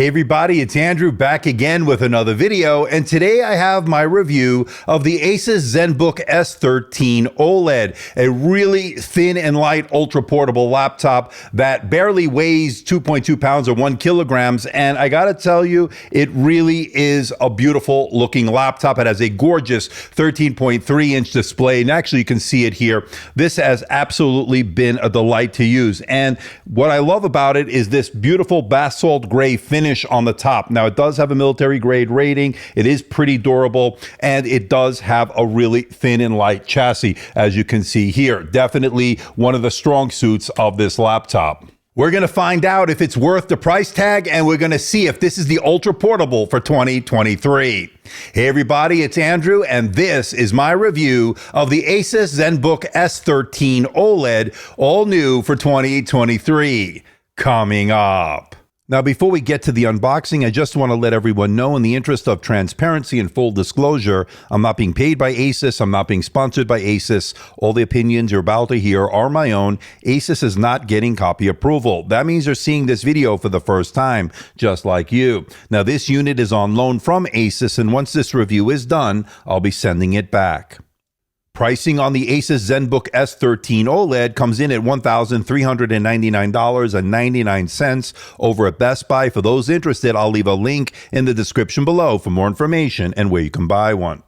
Hey everybody, it's Andrew back again with another video, and today I have my review of the Asus Zenbook S13 OLED, a really thin and light ultra portable laptop that barely weighs 2.2 pounds or 1 kilograms, and I gotta tell you, it really is a beautiful looking laptop. It has a gorgeous 13.3-inch display, and actually you can see it here. This has absolutely been a delight to use, and what I love about it is this beautiful basalt gray finish on the top. Now, it does have a military grade rating. It is pretty durable, and it does have a really thin and light chassis, as you can see here. Definitely one of the strong suits of this laptop. We're going to find out if it's worth the price tag, and we're going to see if this is the ultra portable for 2023. Hey everybody, it's Andrew, and this is my review of the Asus Zenbook S13 OLED, all new for 2023. Coming up. Now, before we get to the unboxing, I just want to let everyone know, in the interest of transparency and full disclosure, I'm not being paid by Asus. I'm not being sponsored by Asus. All the opinions you're about to hear are my own. Asus is not getting copy approval. That means you're seeing this video for the first time, just like you. Now, this unit is on loan from Asus, and once this review is done, I'll be sending it back. Pricing on the Asus Zenbook S13 OLED comes in at $1,399.99 over at Best Buy. For those interested, I'll leave a link in the description below for more information and where you can buy one.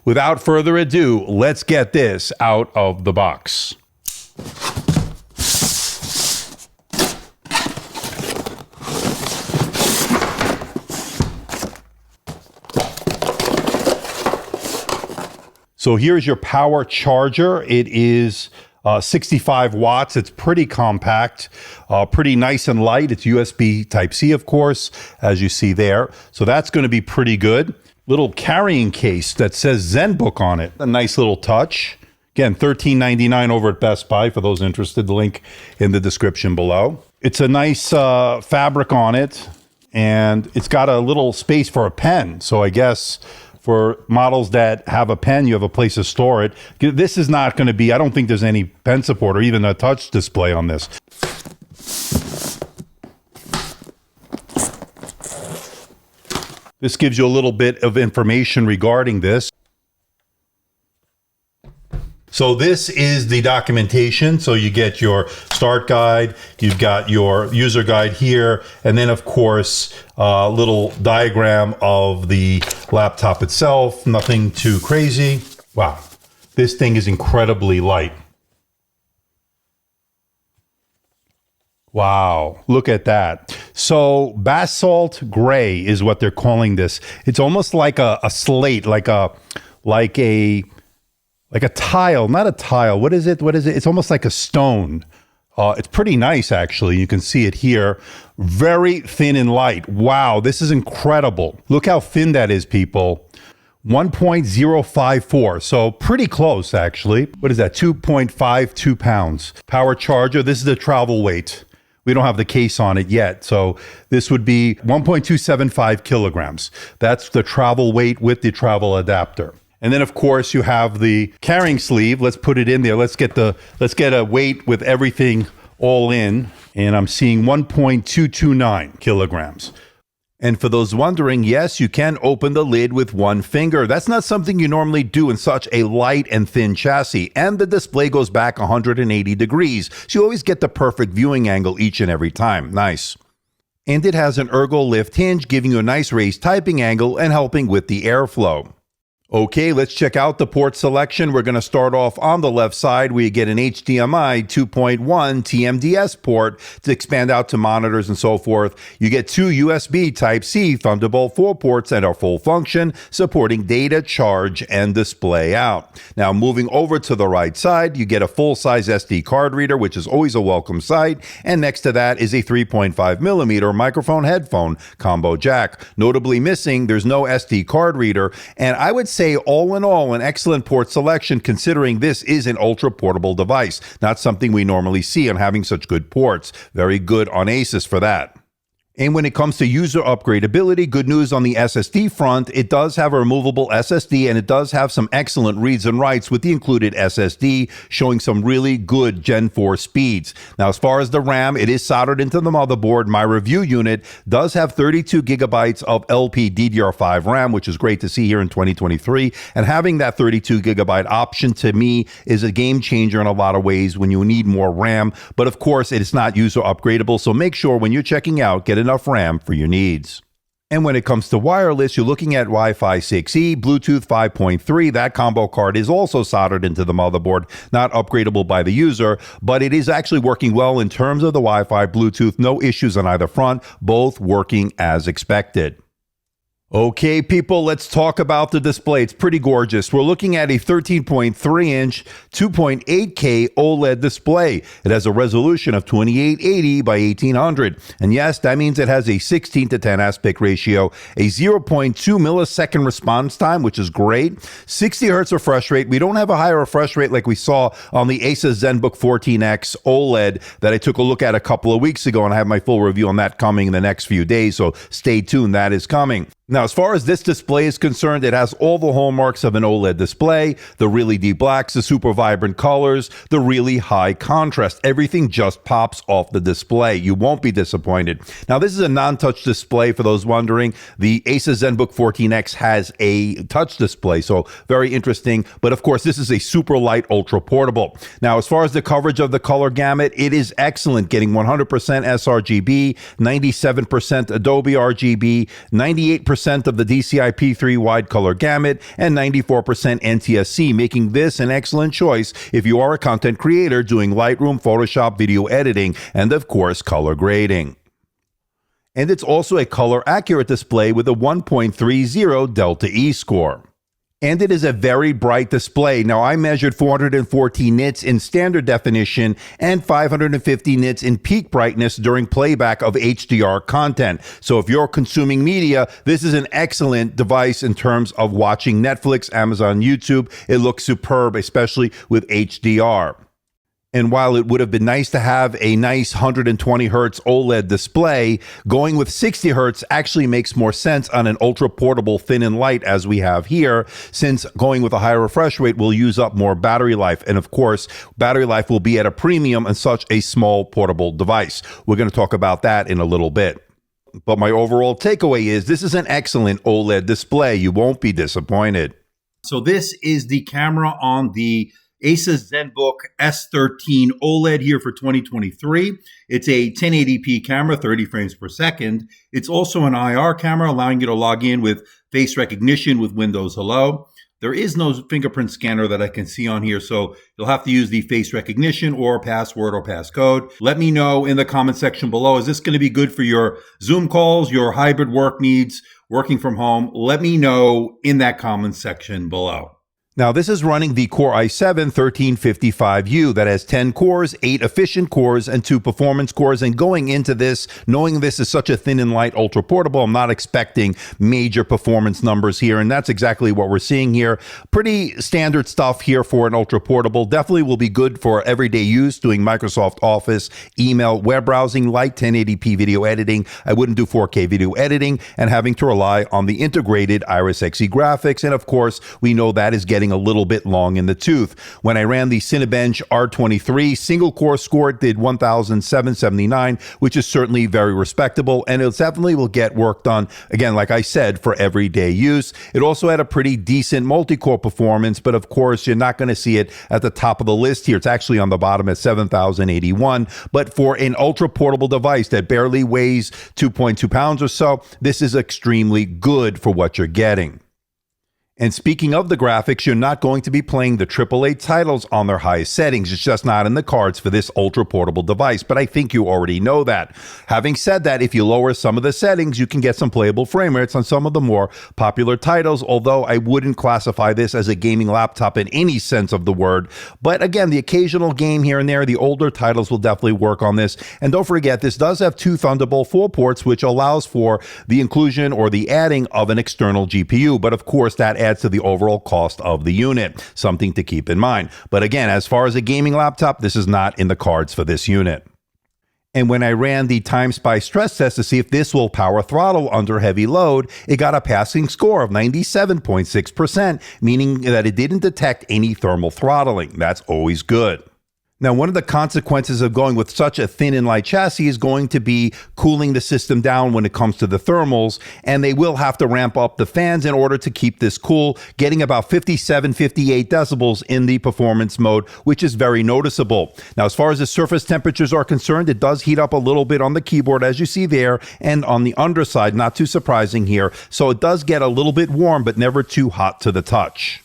Without further ado, let's get this out of the box. So here's your power charger. It is 65 watts. It's pretty compact, pretty nice and light. It's USB Type-C, of course, as you see there. So that's going to be pretty good. Little carrying case that says Zenbook on it. A nice little touch. Again, $13.99 over at Best Buy for those interested. The link in the description below. It's a nice fabric on it, and it's got a little space for a pen. So I guess for models that have a pen, you have a place to store it. This is not going to be, I don't think there's any pen support or even a touch display on this. This gives you a little bit of information regarding this. So this is the documentation. So you get your start guide, you've got your user guide here, and then of course, a little diagram of the laptop itself. Nothing too crazy. Wow, this thing is incredibly light. Wow, look at that. So basalt gray is what they're calling this. It's almost like a slate, like a tile, not a tile. What is it? It's almost like a stone. It's pretty nice, actually. You can see it here. Very thin and light. Wow, this is incredible. Look how thin that is, people. 1.054, so pretty close, actually. What is that? 2.52 pounds. Power charger. This is the travel weight. We don't have the case on it yet, so this would be 1.275 kilograms. That's the travel weight with the travel adapter. And then, of course, you have the carrying sleeve. Let's put it in there. Let's get a weight with everything all in. And I'm seeing 1.229 kilograms. And for those wondering, yes, you can open the lid with one finger. That's not something you normally do in such a light and thin chassis. And the display goes back 180 degrees. So you always get the perfect viewing angle each and every time. Nice. And it has an ergo lift hinge, giving you a nice raised typing angle and helping with the airflow. Okay, let's check out the port selection. We're going to start off on the left side where you get an HDMI 2.1 TMDS port to expand out to monitors and so forth. You get two USB Type-C Thunderbolt 4 ports that are full function, supporting data, charge, and display out. Now, moving over to the right side, you get a full-size SD card reader, which is always a welcome sight. And next to that is a 3.5 millimeter microphone headphone combo jack. Notably missing, there's no SD card reader, and I would say all in all, an excellent port selection considering this is an ultra portable device. Not something we normally see on having such good ports. Very good on Asus for that. And when it comes to user upgradability, good news on the SSD front. It does have a removable SSD, and it does have some excellent reads and writes with the included SSD, showing some really good Gen 4 speeds. Now, as far as the RAM, it is soldered into the motherboard. My review unit does have 32 gigabytes of LPDDR5 RAM, which is great to see here in 2023. And having that 32 gigabyte option to me is a game changer in a lot of ways when you need more RAM. But of course, it is not user upgradable. So make sure when you're checking out, get enough RAM for your needs. And when it comes to wireless, you're looking at Wi-Fi 6E, Bluetooth 5.3. That combo card is also soldered into the motherboard, not upgradable by the user, but it is actually working well in terms of the Wi-Fi, Bluetooth, no issues on either front, both working as expected. Okay, people, let's talk about the display. It's pretty gorgeous. We're looking at a 13.3-inch, 2.8K OLED display. It has a resolution of 2880 by 1800. And yes, that means it has a 16:10 aspect ratio, a 0.2 millisecond response time, which is great, 60 hertz refresh rate. We don't have a higher refresh rate like we saw on the Asus Zenbook 14X OLED that I took a look at a couple of weeks ago, and I have my full review on that coming in the next few days, so stay tuned. That is coming. Now, as far as this display is concerned, it has all the hallmarks of an OLED display, the really deep blacks, the super vibrant colors, the really high contrast. Everything just pops off the display. You won't be disappointed. Now, this is a non-touch display for those wondering. The Asus Zenbook 14X has a touch display, so very interesting. But of course, this is a super light, ultra portable. Now, as far as the coverage of the color gamut, it is excellent, getting 100% sRGB, 97% Adobe RGB, 98% of the DCI-P3 wide color gamut, and 94% NTSC, making this an excellent choice if you are a content creator doing Lightroom, Photoshop, video editing, and of course, color grading. And it's also a color accurate display with a 1.30 Delta E score. And it is a very bright display. Now, I measured 440 nits in standard definition and 550 nits in peak brightness during playback of HDR content. So if you're consuming media, this is an excellent device in terms of watching Netflix, Amazon, YouTube. It looks superb, especially with HDR. And while it would have been nice to have a nice 120 hertz OLED display, going with 60 hertz actually makes more sense on an ultra portable thin and light as we have here, since going with a higher refresh rate will use up more battery life. And of course, battery life will be at a premium on such a small portable device. We're going to talk about that in a little bit. But my overall takeaway is this is an excellent OLED display. You won't be disappointed. So this is the camera on the Asus Zenbook S13 OLED here for 2023. It's a 1080p camera, 30 frames per second. It's also an IR camera, allowing you to log in with face recognition with Windows Hello. There is no fingerprint scanner that I can see on here, so you'll have to use the face recognition or password or passcode. Let me know in the comment section below. Is this going to be good for your Zoom calls, your hybrid work needs, working from home? Let me know in that comment section below. Now, this is running the Core i7-1355U that has 10 cores, 8 efficient cores, and 2 performance cores. And going into this, knowing this is such a thin and light ultra portable, I'm not expecting major performance numbers here. And that's exactly what we're seeing here. Pretty standard stuff here for an ultra portable. Definitely will be good for everyday use, doing Microsoft Office, email, web browsing, light 1080p video editing. I wouldn't do 4K video editing, and having to rely on the integrated Iris Xe graphics. And of course, we know that is getting a little bit long in the tooth. When I ran the Cinebench R23 single core score, it did 1,779, which is certainly very respectable, and it definitely will get work done, again, like I said, for everyday use. It also had a pretty decent multi-core performance, but of course, you're not going to see it at the top of the list here. It's actually on the bottom at 7,081, but for an ultra portable device that barely weighs 2.2 pounds or so, this is extremely good for what you're getting. And speaking of the graphics, you're not going to be playing the AAA titles on their highest settings. It's just not in the cards for this ultra portable device, but I think you already know that. Having said that, if you lower some of the settings, you can get some playable frame rates on some of the more popular titles, although I wouldn't classify this as a gaming laptop in any sense of the word. But again, the occasional game here and there, the older titles will definitely work on this. And don't forget, this does have 2 Thunderbolt 4 ports, which allows for the inclusion or the adding of an external GPU. But of course, that adds to the overall cost of the unit, something to keep in mind. But again, as far as a gaming laptop, this is not in the cards for this unit. And when I ran the Temps by stress test to see if this will power throttle under heavy load, it got a passing score of 97.6%, meaning that it didn't detect any thermal throttling. That's always good. Now, one of the consequences of going with such a thin and light chassis is going to be cooling the system down when it comes to the thermals, and they will have to ramp up the fans in order to keep this cool, getting about 57, 58 decibels in the performance mode, which is very noticeable. Now, as far as the surface temperatures are concerned, it does heat up a little bit on the keyboard, as you see there, and on the underside, not too surprising here. So it does get a little bit warm, but never too hot to the touch.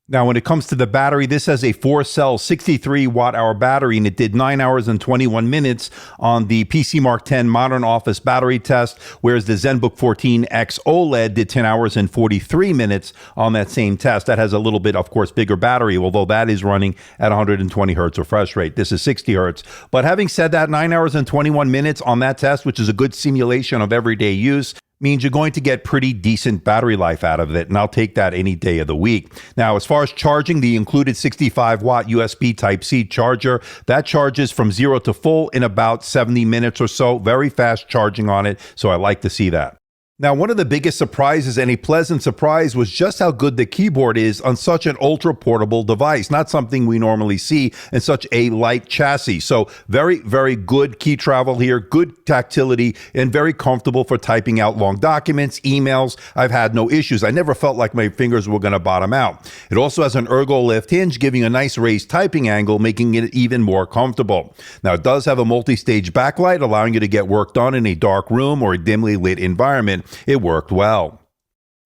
Now, when it comes to the battery, this has a 4-cell 63 watt-hour battery, and it did 9 hours and 21 minutes on the PC Mark X Modern Office battery test, whereas the Zenbook 14X OLED did 10 hours and 43 minutes on that same test. That has a little bit, of course, bigger battery, although that is running at 120 hertz refresh rate. This is 60 hertz. But having said that, 9 hours and 21 minutes on that test, which is a good simulation of everyday use, means you're going to get pretty decent battery life out of it, and I'll take that any day of the week. Now, as far as charging, the included 65-watt USB Type-C charger, that charges from 0 to full in about 70 minutes or so. Very fast charging on it, so I like to see that. Now, one of the biggest surprises, and a pleasant surprise, was just how good the keyboard is on such an ultra-portable device. Not something we normally see in such a light chassis. So very, very good key travel here, good tactility, and very comfortable for typing out long documents, emails. I've had no issues. I never felt like my fingers were going to bottom out. It also has an ergo lift hinge, giving a nice raised typing angle, making it even more comfortable. Now, it does have a multi-stage backlight, allowing you to get work done in a dark room or a dimly lit environment. It worked well.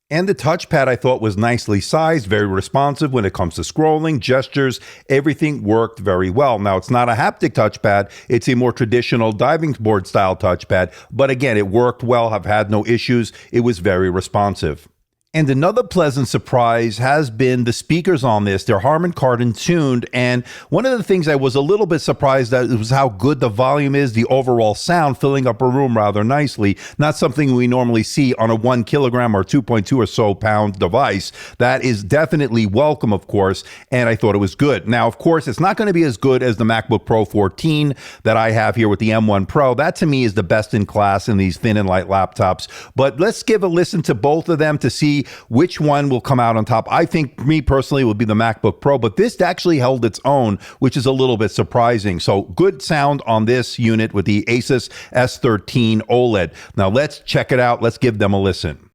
And the touchpad I thought was nicely sized, very responsive when it comes to scrolling, gestures, everything worked very well. Now, it's not a haptic touchpad, it's a more traditional diving board style touchpad, but again, it worked well, I've had no issues, it was very responsive. And another pleasant surprise has been the speakers on this. They're Harman Kardon tuned, and one of the things I was a little bit surprised at was how good the volume is, the overall sound, filling up a room rather nicely. Not something we normally see on a 1 kilogram or 2.2 or so pound device. That is definitely welcome, of course, and I thought it was good. Now, of course, it's not going to be as good as the MacBook Pro 14 that I have here with the M1 Pro. That, to me, is the best in class in these thin and light laptops. But let's give a listen to both of them to see which one will come out on top. I think, me personally, would be the MacBook Pro, but this actually held its own, which is a little bit surprising. So good sound on this unit with the Asus S13 OLED. Now let's check it out. Let's give them a listen.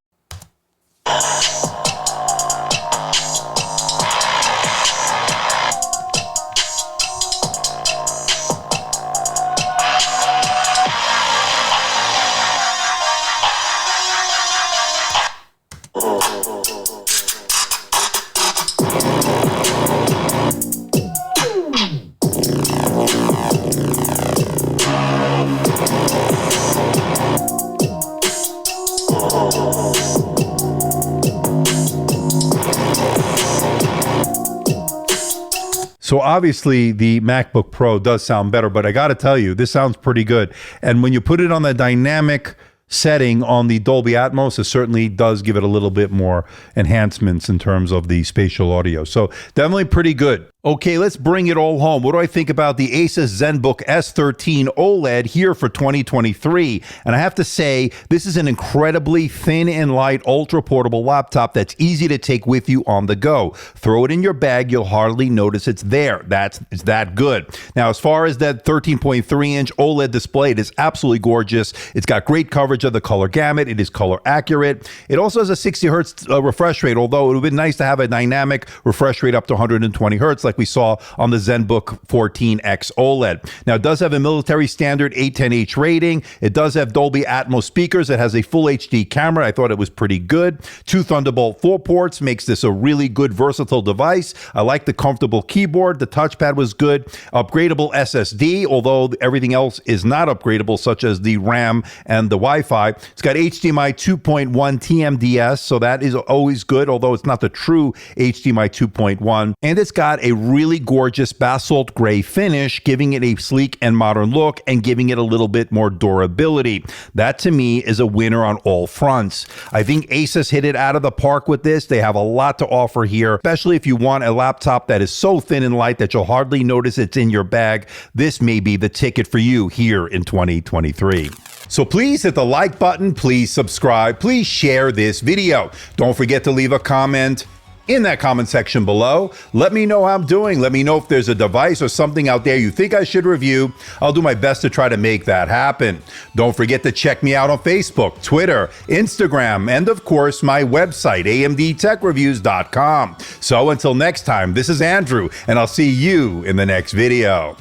So obviously the MacBook Pro does sound better, but I got to tell you, this sounds pretty good. And when you put it on the dynamic setting on the Dolby Atmos, it certainly does give it a little bit more enhancements in terms of the spatial audio. So definitely pretty good. Okay, let's bring it all home. What do I think about the Asus Zenbook S13 OLED here for 2023? And I have to say, this is an incredibly thin and light, ultra-portable laptop that's easy to take with you on the go. Throw it in your bag, you'll hardly notice it's there. It's that good. Now, as far as that 13.3-inch OLED display, it is absolutely gorgeous. It's got great coverage of the color gamut. It is color accurate. It also has a 60 hertz refresh rate, although it would have been nice to have a dynamic refresh rate up to 120 hertz, like we saw on the Zenbook 14X OLED. Now, it does have a military standard 810H rating. It does have Dolby Atmos speakers. It has a full HD camera. I thought it was pretty good. 2 Thunderbolt 4 ports makes this a really good, versatile device. I like the comfortable keyboard. The touchpad was good. Upgradable SSD, although everything else is not upgradable, such as the RAM and the Wi-Fi. It's got HDMI 2.1 TMDS, so that is always good, although it's not the true HDMI 2.1. And it's got a really gorgeous basalt gray finish, giving it a sleek and modern look and giving it a little bit more durability. That to me is a winner on all fronts. I think Asus hit it out of the park with this. They have a lot to offer here, especially if you want a laptop that is so thin and light that you'll hardly notice it's in your bag. This may be the ticket for you here in 2023. So please hit the like button, please subscribe, please share this video. Don't forget to leave a comment in that comment section below. Let me know how I'm doing. Let me know if there's a device or something out there you think I should review. I'll do my best to try to make that happen. Don't forget to check me out on Facebook, Twitter, Instagram, and of course my website, amdtechreviews.com. So until next time, this is Andrew, and I'll see you in the next video.